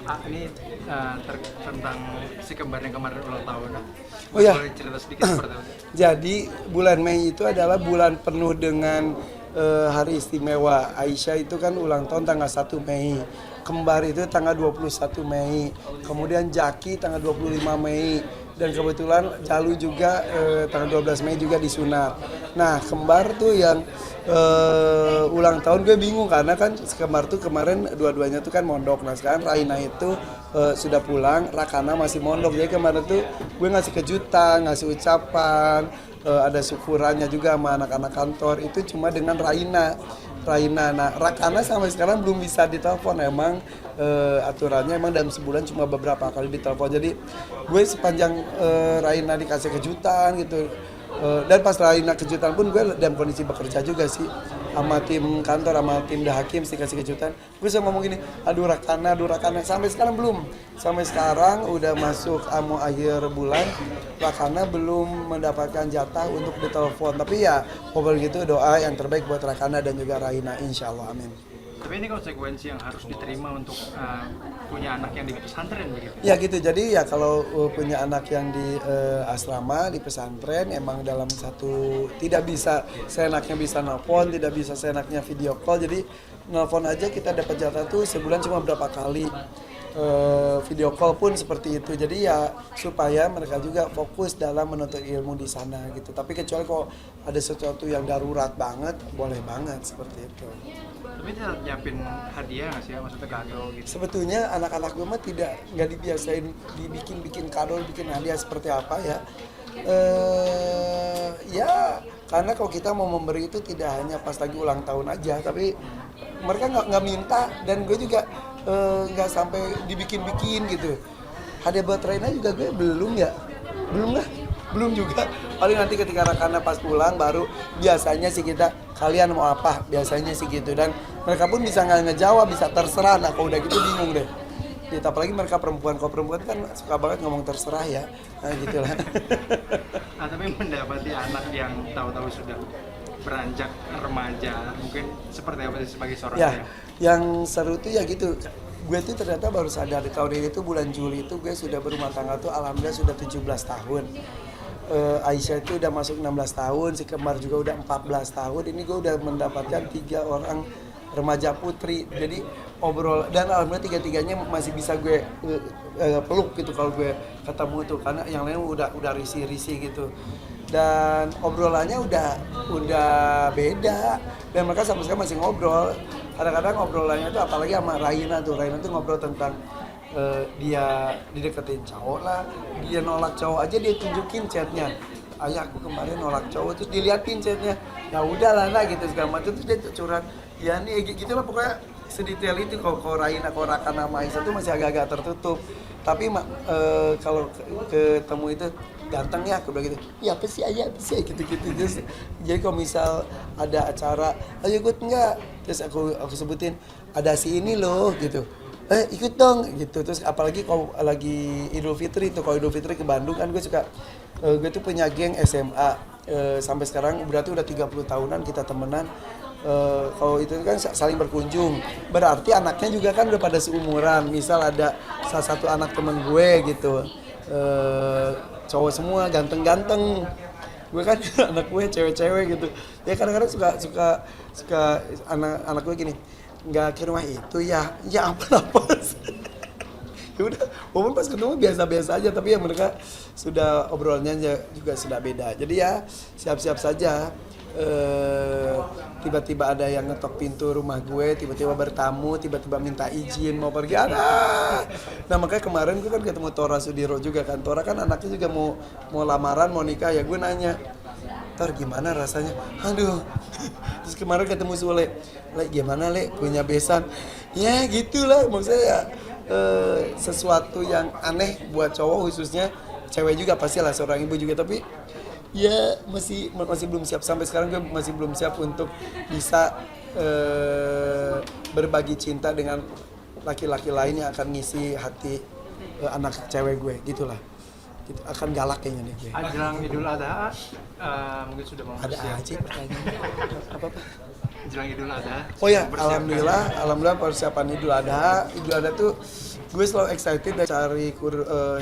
Ini tentang si kembar yang kemarin ulang tahun. Oh ya, Boleh cerita sedikit seperti apa? jadi bulan Mei itu adalah bulan penuh dengan hari istimewa. Aisyah itu kan ulang tahun tanggal 1 Mei. Kembar itu tanggal 21 Mei. Kemudian Jaki tanggal 25 Mei. Dan kebetulan Jalu juga tanggal 12 Mei juga disunat. Nah, kembar tuh yang ulang tahun gue bingung karena kan kembar tuh kemarin dua-duanya tuh kan mondok. Nah, sekarang Raina itu sudah pulang, Rakana masih mondok. Jadi kemarin tuh gue ngasih kejutan, ngasih ucapan, ada syukurannya juga sama anak-anak kantor. Itu cuma dengan Raina. Nah, Rakana sampai sekarang belum bisa ditelepon. Emang aturannya emang dalam sebulan cuma beberapa kali ditelepon. Jadi gue sepanjang Raina dikasih kejutan gitu. Dan pas Raina kejutan pun gue dalam kondisi bekerja juga sih sama tim kantor, sama tim The Hakim sih kasih kejutan. Gue sama ngomong gini, aduh Rakana. Sampai sekarang belum. Sampai sekarang udah masuk akhir bulan, Rakana belum mendapatkan jatah untuk ditelepon. Tapi ya, pokoknya gitu doa yang terbaik buat Rakana dan juga Raina, insya Allah, amin. Tapi ini konsekuensi yang harus diterima untuk punya anak yang di pesantren begitu. Ya gitu, jadi ya kalau punya anak yang di asrama, di pesantren, emang dalam satu, tidak bisa seenaknya bisa nelfon, tidak bisa seenaknya video call, jadi nelfon aja kita dapat jatah tuh sebulan cuma berapa kali. Video call pun seperti itu, jadi ya supaya mereka juga fokus dalam menuntut ilmu di sana gitu. Tapi kecuali kalau ada sesuatu yang darurat banget, boleh banget seperti itu. Tapi tidak nyiapin hadiah nggak sih ya, maksudnya kado gitu? Sebetulnya anak-anak gue mah nggak dibiasain bikin kado, bikin hadiah seperti apa ya. Ya karena kalau kita mau memberi itu tidak hanya pas lagi ulang tahun aja, tapi mereka nggak minta dan gue juga nggak sampai dibikin gitu. Hadiah buat Raina juga gue belum juga. Paling nanti ketika Rakana pas pulang baru biasanya sih kita, kalian mau apa, biasanya sih gitu. Dan mereka pun bisa nggak ngejawab, bisa terserah. Nah kalau udah gitu bingung deh. Ya, apalagi mereka perempuan, kalau perempuan kan suka banget ngomong terserah ya, nah gitulah. Tapi mendapati anak yang tahu-tahu sudah beranjak remaja, mungkin seperti apa sih sebagai seorang Ya, ayah? yang seru tuh ya gitu. Gue tuh ternyata baru sadar tahun ini tuh bulan Juli itu gue sudah berumah tangga tuh alhamdulillah sudah 17 tahun. Aisyah itu udah masuk 16 tahun, si kembar juga udah 14 tahun. Ini gue udah mendapatkan 3 orang remaja putri. Jadi dan alhamdulillah tiga-tiganya masih bisa gue peluk gitu kalau gue ketemu tuh, karena yang lain udah risih-risih gitu. Dan obrolannya udah beda, dan mereka sama sekali masih ngobrol. Kadang-kadang obrolannya tuh apalagi sama Raina tuh ngobrol tentang dia dideketin cowok lah, dia nolak cowok aja dia tunjukin chatnya. Ayah aku kemarin nolak cowok, terus diliatin chatnya. Ya udahlah nah gitu segala macam, terus dia curhat. Ya nih gitu lah pokoknya sedetail itu. Kalau Raina, kalau Rakana sama Aisyah tuh masih agak-agak tertutup. Tapi kalau ketemu itu ganteng ya, aku bilang gitu. Ya apa sih ayah, apa sih gitu-gitu. Jadi kalau misal ada acara, ayo ikut enggak? Terus aku sebutin ada si ini loh gitu. Ikut dong gitu. Terus apalagi kalau lagi Idul Fitri itu, kalau Idul Fitri ke Bandung kan gue suka, gue tuh punya geng SMA, sampai sekarang berarti udah 30 tahunan kita temenan. Kalau itu kan saling berkunjung, berarti anaknya juga kan udah pada seumuran. Misal ada salah satu anak temen gue gitu, cowok semua ganteng-ganteng, gue kan anak gue cewek-cewek gitu ya. Kadang-kadang suka anak gue gini, nggak ke rumah itu ya apa ya udah, walaupun pas ketemu biasa-biasa aja, tapi ya mereka sudah obrolannya juga sudah beda. Jadi ya siap-siap saja, tiba-tiba ada yang ngetok pintu rumah gue, tiba-tiba bertamu, tiba-tiba minta izin mau pergi. Nah makanya kemarin gue kan ketemu Tora Sudiro juga kan. Tora kan anaknya juga mau lamaran, mau nikah ya. Gue nanya, Tor gimana rasanya? Aduh. Terus kemarin ketemu Sule, Le gimana Le punya besan? Ya gitulah, maksudnya ya, sesuatu yang aneh buat cowok, khususnya cewek juga pastilah, seorang ibu juga. Tapi ya masih belum siap, sampai sekarang gue masih belum siap untuk bisa berbagi cinta dengan laki-laki lain yang akan ngisi hati anak cewek gue, gitulah. Gitu, akan galak kayaknya nih gue. Jelang Idul Adha, mungkin sudah mau Ada siap. aja pertanyaannya. Apa? menjelang Idul Adha. Oh ya, Mempersiapkan. alhamdulillah persiapan Idul Adha. Idul Adha tuh gue selalu excited dari cari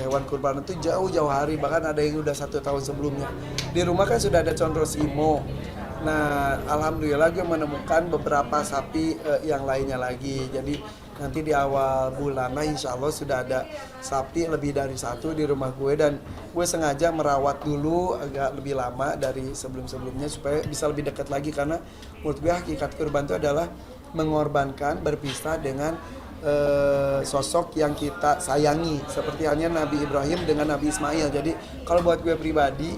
hewan kurban itu jauh-jauh hari, bahkan ada yang udah 1 tahun sebelumnya. Di rumah kan sudah ada condro simo. Nah, alhamdulillah gue menemukan beberapa sapi yang lainnya lagi. Jadi nanti di awal bulan, nah insya Allah sudah ada sapi lebih dari 1 di rumah gue, dan gue sengaja merawat dulu agak lebih lama dari sebelum-sebelumnya supaya bisa lebih dekat lagi, karena menurut gue hakikat kurban itu adalah mengorbankan, berpisah dengan sosok yang kita sayangi, seperti halnya Nabi Ibrahim dengan Nabi Ismail. Jadi kalau buat gue pribadi,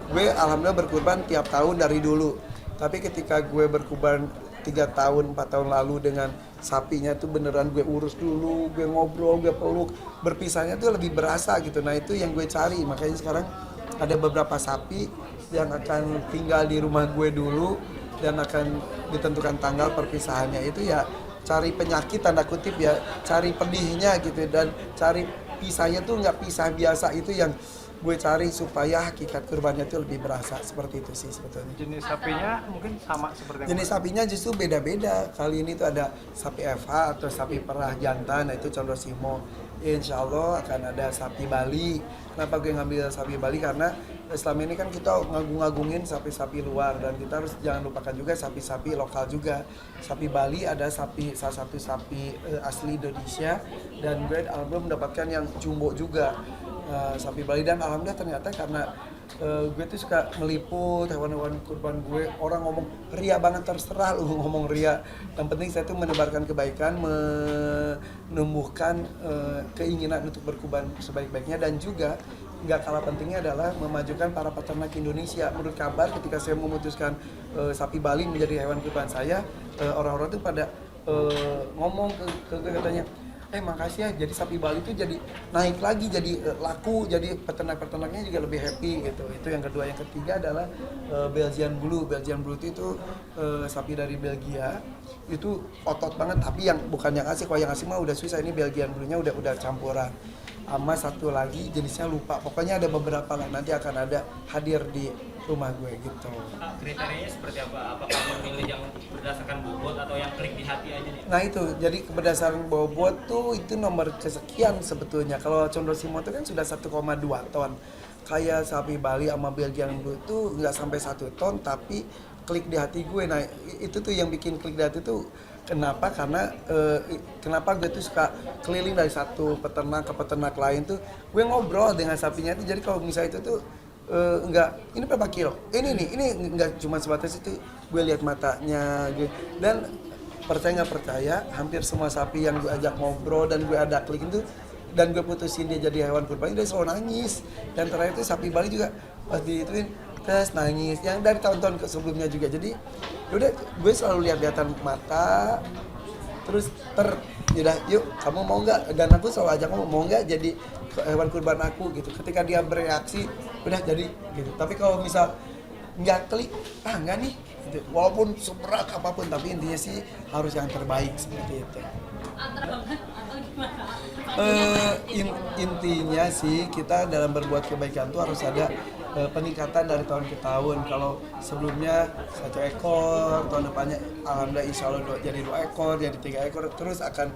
gue alhamdulillah berkurban tiap tahun dari dulu. Tapi ketika gue berkurban 3 tahun, 4 tahun lalu dengan sapinya tuh beneran gue urus dulu, gue ngobrol, gue peluk, berpisahnya tuh lebih berasa gitu. Nah itu yang gue cari, makanya sekarang ada beberapa sapi yang akan tinggal di rumah gue dulu dan akan ditentukan tanggal perpisahannya. Itu ya cari penyakit tanda kutip ya, cari pedihnya gitu, dan cari pisahnya tuh nggak pisah biasa, itu yang gue cari supaya hakikat kurbannya itu lebih berasa. Seperti itu sih sebetulnya. Jenis sapinya mungkin sama seperti yang Jenis sapinya justru beda-beda. Kali ini tuh ada sapi FH atau sapi perah jantan, nah itu condro simo. Insya Allah akan ada sapi Bali. Kenapa gue ngambil sapi Bali? Karena selama ini kan kita ngagung-ngagungin sapi-sapi luar, dan kita harus jangan lupakan juga sapi-sapi lokal juga. Sapi Bali ada salah satu sapi asli Indonesia, dan gue alhamdulillah mendapatkan yang jumbo juga. Sapi Bali, dan alhamdulillah ternyata karena gue tuh suka meliput hewan-hewan kurban gue, orang ngomong ria banget, terserah lu ngomong ria, yang penting saya tuh menebarkan kebaikan, menumbuhkan keinginan untuk berkurban sebaik-baiknya, dan juga nggak kalah pentingnya adalah memajukan para peternak Indonesia. Menurut kabar ketika saya memutuskan sapi Bali menjadi hewan kurban saya, orang-orang tuh pada ngomong ke katanya, makasih ya, jadi sapi Bali itu jadi naik lagi, jadi laku, jadi peternak-peternaknya juga lebih happy gitu. Itu yang kedua. Yang ketiga adalah Belgian Blue. Belgian Blue itu sapi dari Belgia, itu otot banget, tapi yang bukan yang asli. Kalau yang asli mah udah susah, ini Belgian Blue-nya udah campuran. Sama satu lagi jenisnya lupa, pokoknya ada beberapa lah, nanti akan ada hadir di rumah gue gitu. Kriterianya seperti apa? Apakah memilih yang berdasarkan bobot atau yang klik di hati aja nih? Nah itu, jadi berdasarkan bobot tuh itu nomor kesekian sebetulnya. Kalau condro simo itu kan sudah 1,2 ton. Kayak sapi Bali sama Belgian Blue itu nggak sampai 1 ton, tapi klik di hati gue. Nah itu tuh yang bikin klik di hati tuh. Kenapa? Karena kenapa gue tuh suka keliling dari satu peternak ke peternak lain tuh, gue ngobrol dengan sapinya itu. Jadi kalau misalnya itu tuh enggak, ini berapa kilo? Ini enggak cuma sebatas itu, gue lihat matanya gitu. Dan percaya nggak percaya, hampir semua sapi yang gue ajak ngobrol dan gue ada klik itu, dan gue putusin dia jadi hewan kurban, dia selalu nangis. Dan terakhir itu sapi Bali juga pas diituin terus nangis, yang dari tahun-tahun sebelumnya juga. Jadi udah, gue selalu lihat-lihatan mata, terus yaudah yuk kamu mau nggak, dan aku selalu ajak kamu mau nggak jadi hewan kurban aku gitu. Ketika dia bereaksi udah jadi gitu. Tapi kalau misal nggak klik, enggak nih gitu. Walaupun seberat apapun, tapi intinya sih harus yang terbaik seperti itu. Intinya sih kita dalam berbuat kebaikan tuh harus ada peningkatan dari tahun ke tahun. Kalau sebelumnya 1 ekor, tahun depannya alhamdulillah insya Allah jadi 2 ekor, jadi 3 ekor, terus akan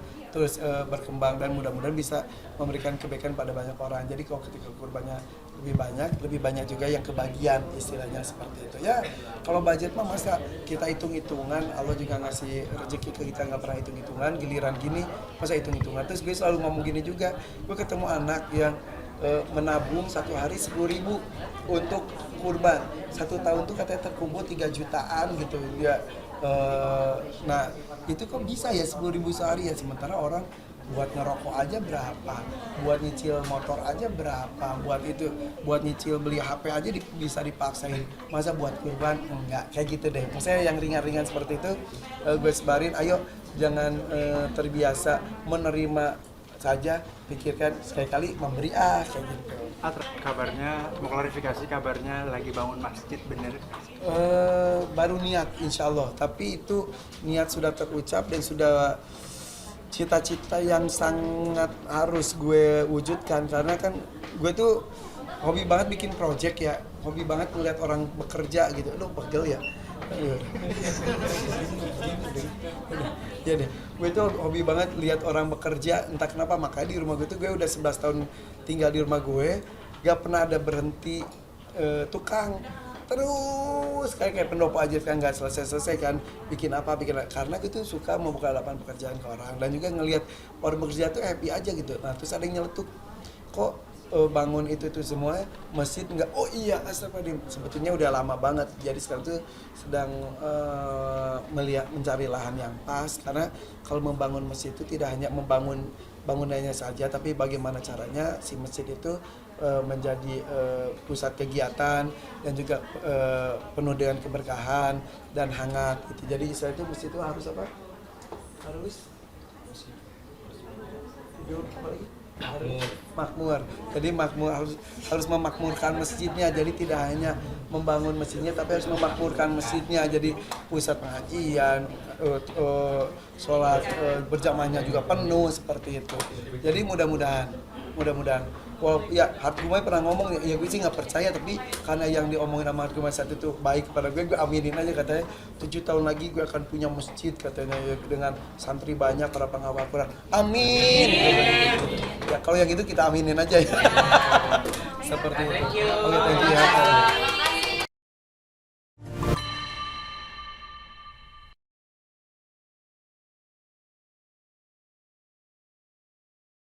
berkembang, dan mudah-mudahan bisa memberikan kebaikan pada banyak orang. Jadi kalau ketika kurbannya lebih banyak juga yang kebagian, istilahnya seperti itu. Ya kalau budget mah masa kita hitung-hitungan, Allah juga ngasih rezeki ke kita nggak pernah hitung-hitungan, giliran gini masa hitung-hitungan. Terus gue selalu ngomong gini juga, gue ketemu anak yang menabung 1 hari 10.000 untuk kurban. 1 tahun tuh katanya terkumpul 3 jutaan gitu dia. Nah itu kok bisa ya 10.000 sehari ya, sementara orang buat ngerokok aja berapa, buat nyicil motor aja berapa, buat nyicil beli HP aja bisa dipaksain, masa buat kurban enggak, kayak gitu deh. Maksudnya yang ringan-ringan seperti itu gue sebarin, ayo jangan terbiasa menerima saja, pikirkan sekali-kali memberi kayak gitu. Kabarnya, mau klarifikasi, kabarnya lagi bangun masjid, bener? Baru niat insya Allah, tapi itu niat sudah terucap dan sudah cita-cita yang sangat harus gue wujudkan, karena kan gue tuh hobi banget bikin project ya, hobi banget melihat orang bekerja gitu, pegel ya. Iya. Iya deh, gue tuh hobi banget lihat orang bekerja, entah kenapa, makanya di rumah gue tuh gue udah 11 tahun tinggal di rumah gue, gak pernah ada berhenti tukang terus kayak pendopo aja kan nggak selesai kan bikin apa karena gue tuh suka membuka lapangan pekerjaan ke orang dan juga ngelihat orang bekerja tuh happy aja gitu. Nah terus ada yang nyeletuk kok bangun itu semua masjid nggak, oh iya astagfirullahaladzim, sebetulnya udah lama banget, jadi sekarang tuh sedang mencari lahan yang pas, karena kalau membangun masjid itu tidak hanya membangun bangunannya saja, tapi bagaimana caranya si masjid itu menjadi pusat kegiatan dan juga penuh dengan keberkahan dan hangat gitu. Jadi Israel itu masjid itu harus apa? Harus hidup apa lagi? Makmur. Jadi makmur harus memakmurkan masjidnya. Jadi tidak hanya membangun masjidnya, tapi harus memakmurkan masjidnya. Jadi pusat pengajian, sholat berjamaahnya juga penuh seperti itu. Jadi mudah-mudahan. Well, ya Hart Gumai pernah ngomong, ya gue sih nggak percaya, tapi karena yang diomongin sama Hart Gumai saat itu baik kepada gue aminin aja. Katanya 7 tahun lagi gue akan punya masjid katanya ya, dengan santri banyak, para penghafal Quran. Amin. Ya kalau yang itu kita aminin aja ya. Seperti itu. Oke, thank you ya.